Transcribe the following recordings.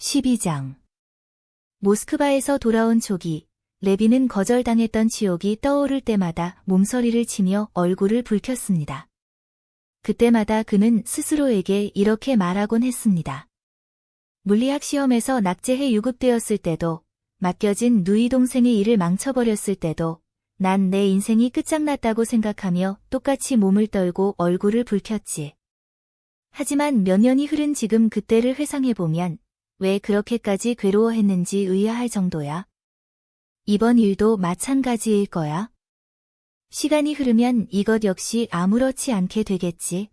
12장. 모스크바에서 돌아온 초기, 레비는 거절당했던 지옥이 떠오를 때마다 몸서리를 치며 얼굴을 붉혔습니다. 그때마다 그는 스스로에게 이렇게 말하곤 했습니다. 물리학 시험에서 낙제해 유급되었을 때도, 맡겨진 누이 동생의 일을 망쳐버렸을 때도, 난 내 인생이 끝장났다고 생각하며 똑같이 몸을 떨고 얼굴을 붉혔지. 하지만 몇 년이 흐른 지금 그때를 회상해보면 왜 그렇게까지 괴로워했는지 의아할 정도야. 이번 일도 마찬가지일 거야. 시간이 흐르면 이것 역시 아무렇지 않게 되겠지.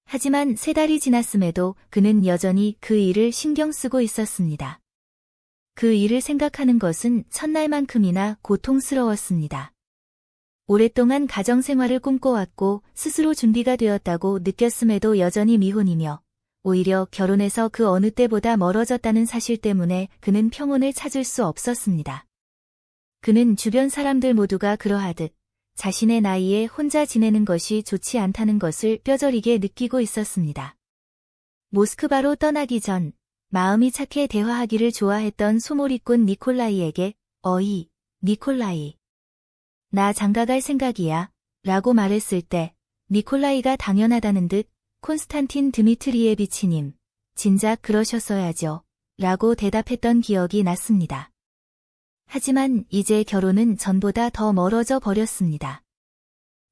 하지만 3달이 지났음에도 그는 여전히 그 일을 신경 쓰고 있었습니다. 그 일을 생각하는 것은 첫날만큼이나 고통스러웠습니다. 오랫동안 가정생활을 꿈꿔왔고 스스로 준비가 되었다고 느꼈음에도 여전히 미혼이며 오히려 결혼해서 그 어느 때보다 멀어졌다는 사실 때문에 그는 평온을 찾을 수 없었습니다. 그는 주변 사람들 모두가 그러하듯 자신의 나이에 혼자 지내는 것이 좋지 않다는 것을 뼈저리게 느끼고 있었습니다. 모스크바로 떠나기 전 마음이 착해 대화하기를 좋아했던 소몰이꾼 니콜라이에게 어이, 니콜라이. 나 장가갈 생각이야 라고 말했을 때 니콜라이가 당연하다는 듯 콘스탄틴 드미트리예비치님, 진작 그러셨어야죠 라고 대답했던 기억이 났습니다. 하지만 이제 결혼은 전보다 더 멀어져 버렸습니다.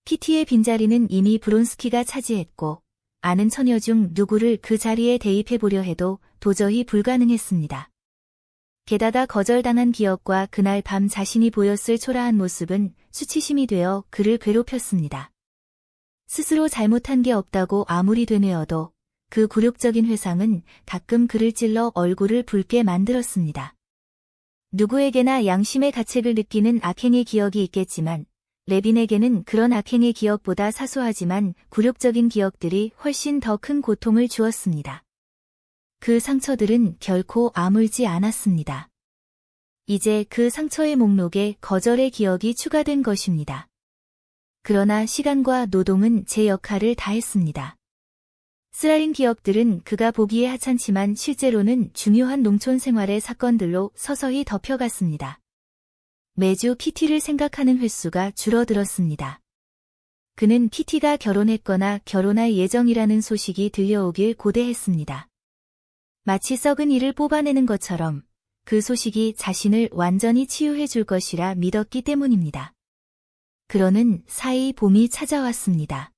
PT의 빈자리는 이미 브론스키가 차지했고 아는 처녀 중 누구를 그 자리에 대입해보려 해도 도저히 불가능했습니다. 게다가 거절당한 기억과 그날 밤 자신이 보였을 초라한 모습은 수치심이 되어 그를 괴롭혔습니다. 스스로 잘못한 게 없다고 아무리 되뇌어도 그 굴욕적인 회상은 가끔 그를 찔러 얼굴을 붉게 만들었습니다. 누구에게나 양심의 가책을 느끼는 악행의 기억이 있겠지만 레빈에게는 그런 악행의 기억보다 사소하지만 굴욕적인 기억들이 훨씬 더 큰 고통을 주었습니다. 그 상처들은 결코 아물지 않았습니다. 이제 그 상처의 목록에 거절의 기억이 추가된 것입니다. 그러나 시간과 노동은 제 역할을 다했습니다. 쓰라린 기억들은 그가 보기에 하찮지만 실제로는 중요한 농촌 생활의 사건들로 서서히 덮여갔습니다. 매주 PT를 생각하는 횟수가 줄어들었습니다. 그는 PT가 결혼했거나 결혼할 예정이라는 소식이 들려오길 고대했습니다. 마치 썩은 이를 뽑아내는 것처럼 그 소식이 자신을 완전히 치유해 줄 것이라 믿었기 때문입니다. 그러는 사이 봄이 찾아왔습니다.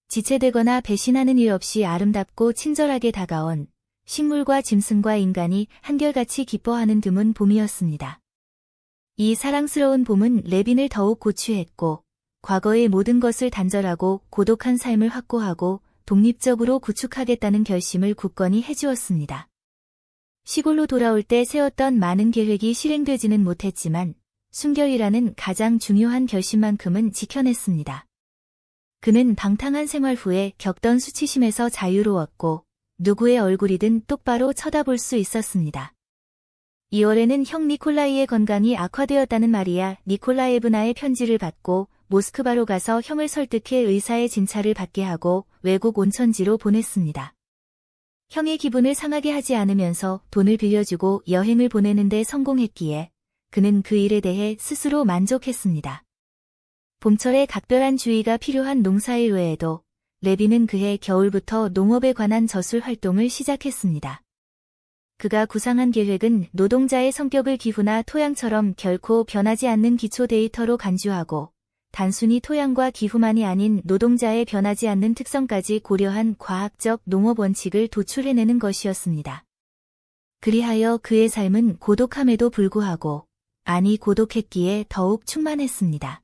지체되거나 배신하는 일 없이 아름답고 친절하게 다가온 식물과 짐승과 인간이 한결같이 기뻐하는 드문 봄이었습니다. 이 사랑스러운 봄은 레빈을 더욱 고취했고 과거의 모든 것을 단절하고 고독한 삶을 확고하고 독립적으로 구축하겠다는 결심을 굳건히 해주었습니다. 시골로 돌아올 때 세웠던 많은 계획이 실행되지는 못했지만 순결이라는 가장 중요한 결심만큼은 지켜냈습니다. 그는 방탕한 생활 후에 겪던 수치심에서 자유로웠고 누구의 얼굴이든 똑바로 쳐다볼 수 있었습니다. 2월에는 형 니콜라이의 건강이 악화되었다는 마리아 니콜라예브나의 편지를 받고 모스크바로 가서 형을 설득해 의사의 진찰을 받게 하고 외국 온천지로 보냈습니다. 형의 기분을 상하게 하지 않으면서 돈을 빌려주고 여행을 보내는 데 성공했기에 그는 그 일에 대해 스스로 만족했습니다. 봄철에 각별한 주의가 필요한 농사일 외에도 레빈은 그해 겨울부터 농업에 관한 저술 활동을 시작했습니다. 그가 구상한 계획은 노동자의 성격을 기후나 토양처럼 결코 변하지 않는 기초 데이터로 간주하고 단순히 토양과 기후만이 아닌 노동자의 변하지 않는 특성까지 고려한 과학적 농업 원칙을 도출해내는 것이었습니다. 그리하여 그의 삶은 고독함에도 불구하고 아니 고독했기에 더욱 충만했습니다.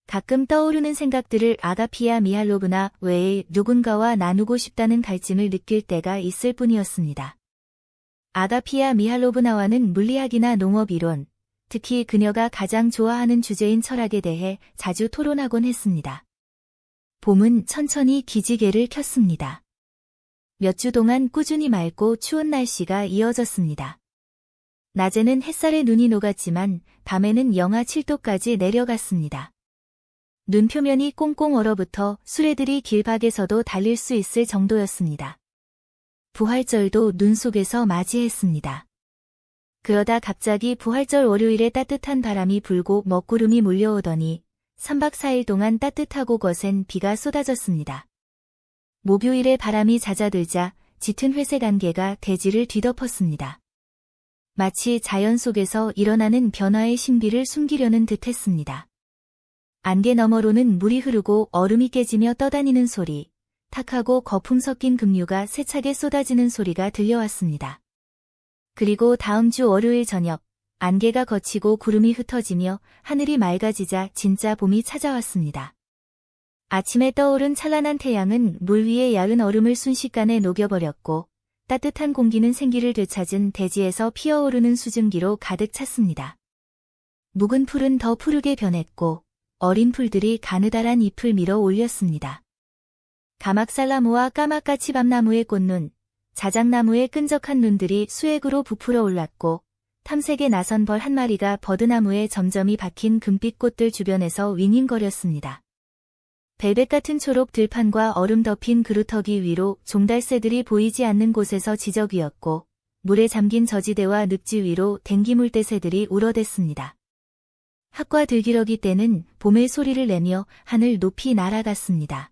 가끔 떠오르는 생각들을 아가피아 미할로브나 외의 누군가와 나누고 싶다는 갈증을 느낄 때가 있을 뿐이었습니다. 아가피아 미할로브나와는 물리학이나 농업이론, 특히 그녀가 가장 좋아하는 주제인 철학에 대해 자주 토론하곤 했습니다. 봄은 천천히 기지개를 켰습니다. 몇 주 동안 꾸준히 맑고 추운 날씨가 이어졌습니다. 낮에는 햇살에 눈이 녹았지만 밤에는 영하 7도까지 내려갔습니다. 눈 표면이 꽁꽁 얼어붙어 수레들이 길박에서도 달릴 수 있을 정도였습니다. 부활절도 눈 속에서 맞이했습니다. 그러다 갑자기 부활절 월요일에 따뜻한 바람이 불고 먹구름이 몰려오더니 3박 4일 동안 따뜻하고 거센 비가 쏟아졌습니다. 목요일에 바람이 잦아들자 짙은 회색 안개가 대지를 뒤덮었습니다. 마치 자연 속에서 일어나는 변화의 신비를 숨기려는 듯 했습니다. 안개 너머로는 물이 흐르고 얼음이 깨지며 떠다니는 소리, 탁하고 거품 섞인 급류가 세차게 쏟아지는 소리가 들려왔습니다. 그리고 다음 주 월요일 저녁, 안개가 걷히고 구름이 흩어지며 하늘이 맑아지자 진짜 봄이 찾아왔습니다. 아침에 떠오른 찬란한 태양은 물 위에 야은 얼음을 순식간에 녹여버렸고 따뜻한 공기는 생기를 되찾은 대지에서 피어오르는 수증기로 가득 찼습니다. 묵은 풀은 더 푸르게 변했고 어린 풀들이 가느다란 잎을 밀어 올렸습니다. 가막살나무와 까맣까치밤나무의 꽃눈, 자작나무의 끈적한 눈들이 수액으로 부풀어 올랐고 탐색에 나선 벌 한 마리가 버드나무에 점점이 박힌 금빛 꽃들 주변에서 윙윙거렸습니다. 벨벳 같은 초록 들판과 얼음 덮인 그루터기 위로 종달새들이 보이지 않는 곳에서 지저귀었고 물에 잠긴 저지대와 늪지 위로 댕기물대새들이 울어댔습니다. 학과 들기러기 떼는 봄의 소리를 내며 하늘 높이 날아갔습니다.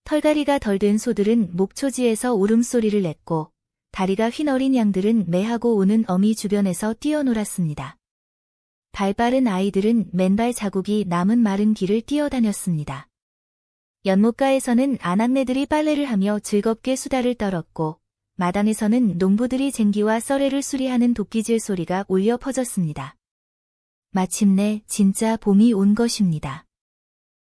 털가리가 덜 된 소들은 목초지에서 울음소리를 냈고 다리가 휘너린 양들은 매하고 우는 어미 주변에서 뛰어놀았습니다. 발빠른 아이들은 맨발 자국이 남은 마른 길을 뛰어다녔습니다. 연못가에서는 아낙네들이 빨래를 하며 즐겁게 수다를 떨었고 마당에서는 농부들이 쟁기와 썰애를 수리하는 도끼질 소리가 울려 퍼졌습니다. 마침내 진짜 봄이 온 것입니다.